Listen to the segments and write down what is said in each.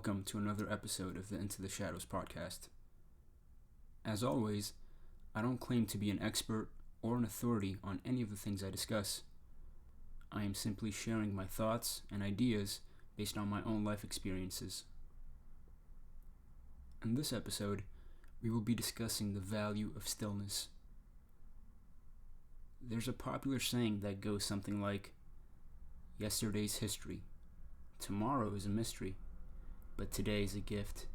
welcome to another episode of the Into the Shadows podcast. As always, I don't claim to be an expert or an authority on any of the things I discuss. I am simply sharing my thoughts and ideas based on my own life experiences. In this episode, we will be discussing the value of stillness. There's a popular saying that goes something like, "Yesterday's history. Tomorrow is a mystery, but today is a gift."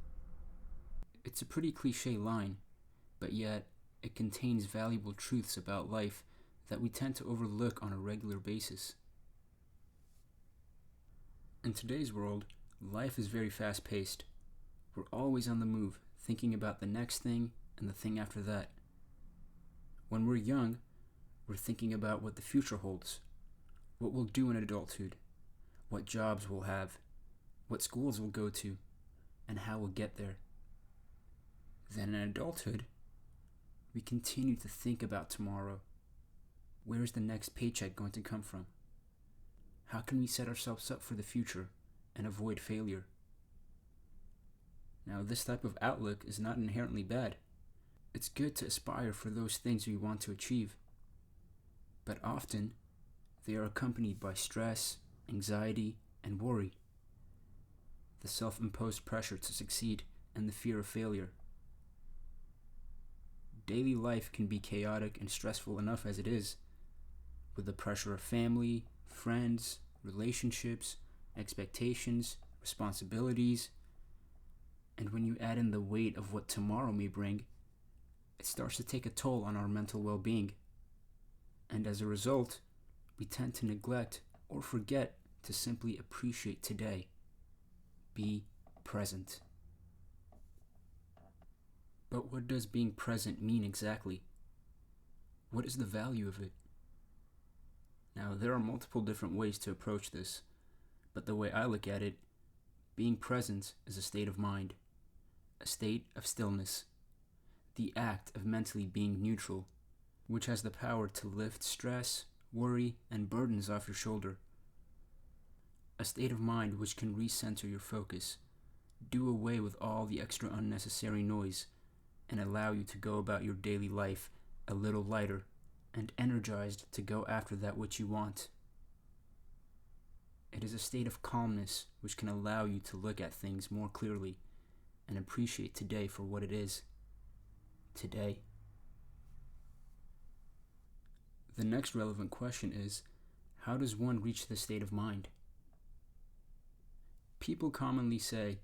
It's a pretty cliche line, but yet it contains valuable truths about life that we tend to overlook on a regular basis. In today's world, life is very fast-paced. We're always on the move, thinking about the next thing and the thing after that. When we're young, we're thinking about what the future holds, what we'll do in adulthood, what jobs we'll have, what schools we'll go to, and how we'll get there. Then in adulthood, we continue to think about tomorrow. Where is the next paycheck going to come from? How can we set ourselves up for the future and avoid failure? Now, this type of outlook is not inherently bad. It's good to aspire for those things we want to achieve. But often, they are accompanied by stress, anxiety, and worry. The self-imposed pressure to succeed and the fear of failure. Daily life can be chaotic and stressful enough as it is, with the pressure of family, friends, relationships, expectations, responsibilities, and when you add in the weight of what tomorrow may bring, it starts to take a toll on our mental well-being. And as a result, we tend to neglect or forget to simply appreciate today. Be present. But what does being present mean exactly? What is the value of it? Now, there are multiple different ways to approach this, but the way I look at it, being present is a state of mind, a state of stillness, the act of mentally being neutral, which has the power to lift stress, worry, and burdens off your shoulder. A state of mind which can recenter your focus, do away with all the extra unnecessary noise, and allow you to go about your daily life a little lighter and energized to go after that which you want. It is a state of calmness which can allow you to look at things more clearly and appreciate today for what it is. Today. The next relevant question is, how does one reach this state of mind? People commonly say,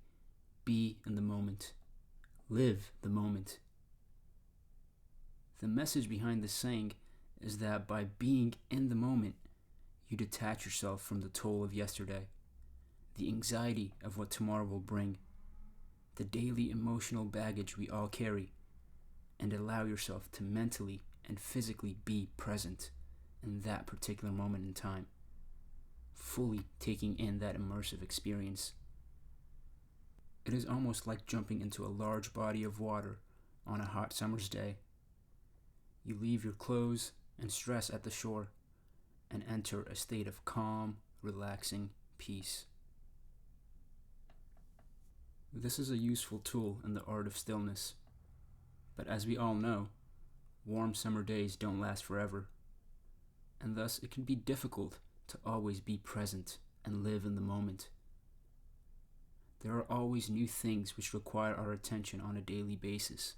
be in the moment, live the moment. The message behind this saying is that by being in the moment, you detach yourself from the toll of yesterday, the anxiety of what tomorrow will bring, the daily emotional baggage we all carry, and allow yourself to mentally and physically be present in that particular moment in time, fully taking in that immersive experience. It is almost like jumping into a large body of water on a hot summer's day. You leave your clothes and stress at the shore and enter a state of calm, relaxing peace. This is a useful tool in the art of stillness, but as we all know, warm summer days don't last forever, and thus it can be difficult to always be present and live in the moment. There are always new things which require our attention on a daily basis.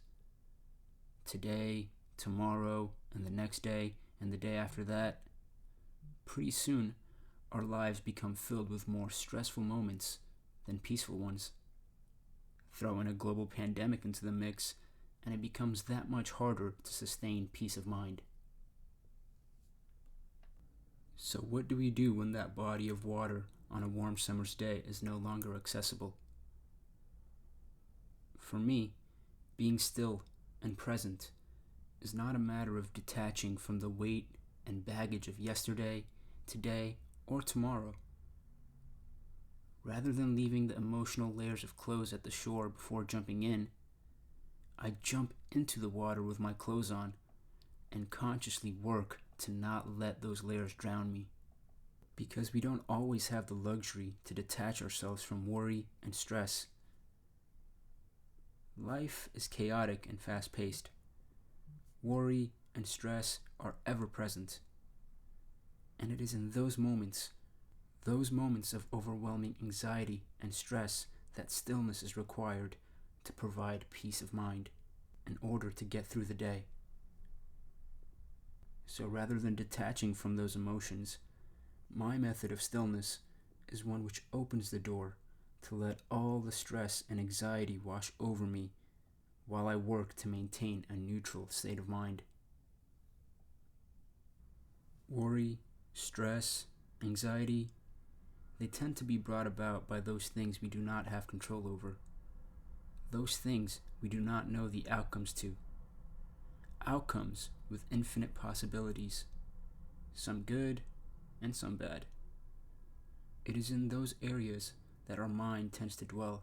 Today, tomorrow, and the next day, and the day after that. Pretty soon, our lives become filled with more stressful moments than peaceful ones. Throw in a global pandemic into the mix, and it becomes that much harder to sustain peace of mind. So what do we do when that body of water on a warm summer's day is no longer accessible? For me, being still and present is not a matter of detaching from the weight and baggage of yesterday, today, or tomorrow. Rather than leaving the emotional layers of clothes at the shore before jumping in, I jump into the water with my clothes on and consciously work to not let those layers drown me. Because we don't always have the luxury to detach ourselves from worry and stress Life is chaotic and fast-paced. Worry and stress are ever present. And it is in those moments of overwhelming anxiety and stress, that stillness is required to provide peace of mind in order to get through the day. So rather than detaching from those emotions, my method of stillness is one which opens the door to let all the stress and anxiety wash over me while I work to maintain a neutral state of mind. Worry, stress, anxiety, they tend to be brought about by those things we do not have control over. Those things we do not know the outcomes to. Outcomes with infinite possibilities, some good and some bad. It is in those areas that our mind tends to dwell.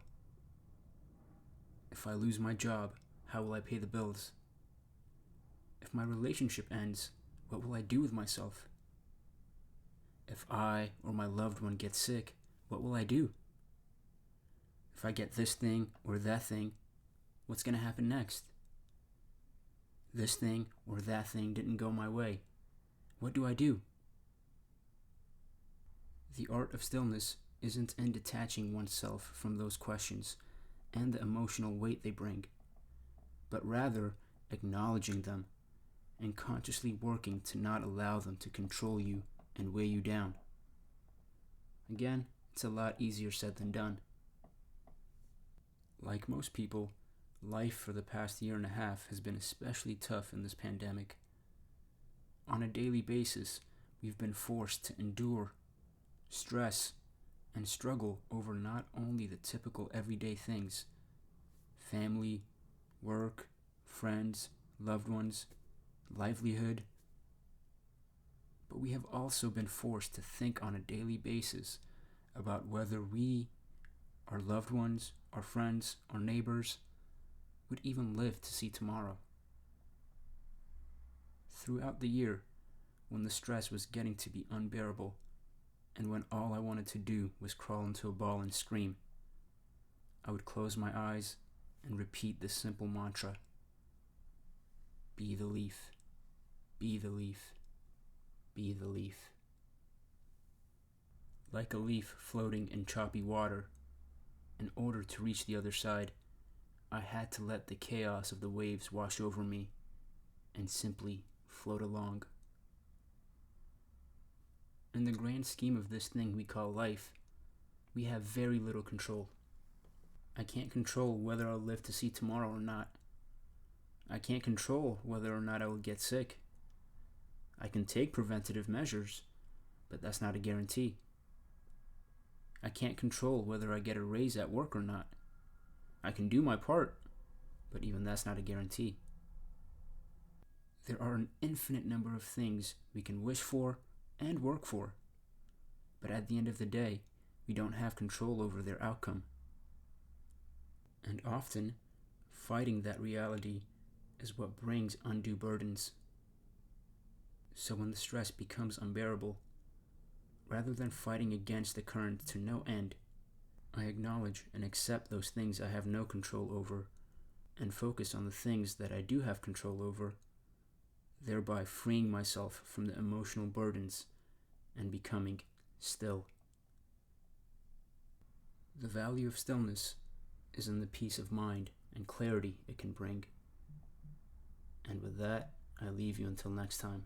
If I lose my job, how will I pay the bills? If my relationship ends, what will I do with myself? If I or my loved one gets sick, what will I do? If I get this thing or that thing, what's going to happen next? This thing or that thing didn't go my way. What do I do? The art of stillness isn't in detaching oneself from those questions and the emotional weight they bring, but rather acknowledging them and consciously working to not allow them to control you and weigh you down. Again, it's a lot easier said than done. Like most people, life for the past year and a half has been especially tough in this pandemic. On a daily basis, we've been forced to endure, stress, and struggle over not only the typical everyday things, family, work, friends, loved ones, livelihood, but we have also been forced to think on a daily basis about whether we, our loved ones, our friends, our neighbors, would even live to see tomorrow. Throughout the year, when the stress was getting to be unbearable, and when all I wanted to do was crawl into a ball and scream, I would close my eyes and repeat this simple mantra: be the leaf, be the leaf, be the leaf. Like a leaf floating in choppy water, in order to reach the other side, I had to let the chaos of the waves wash over me and simply float along. In the grand scheme of this thing we call life, we have very little control. I can't control whether I'll live to see tomorrow or not. I can't control whether or not I will get sick. I can take preventative measures, but that's not a guarantee. I can't control whether I get a raise at work or not. I can do my part, but even that's not a guarantee. There are an infinite number of things we can wish for and work for, but at the end of the day, we don't have control over their outcome. And often, fighting that reality is what brings undue burdens. So when the stress becomes unbearable, rather than fighting against the current to no end, I acknowledge and accept those things I have no control over and focus on the things that I do have control over, thereby freeing myself from the emotional burdens and becoming still. The value of stillness is in the peace of mind and clarity it can bring. And with that, I leave you until next time.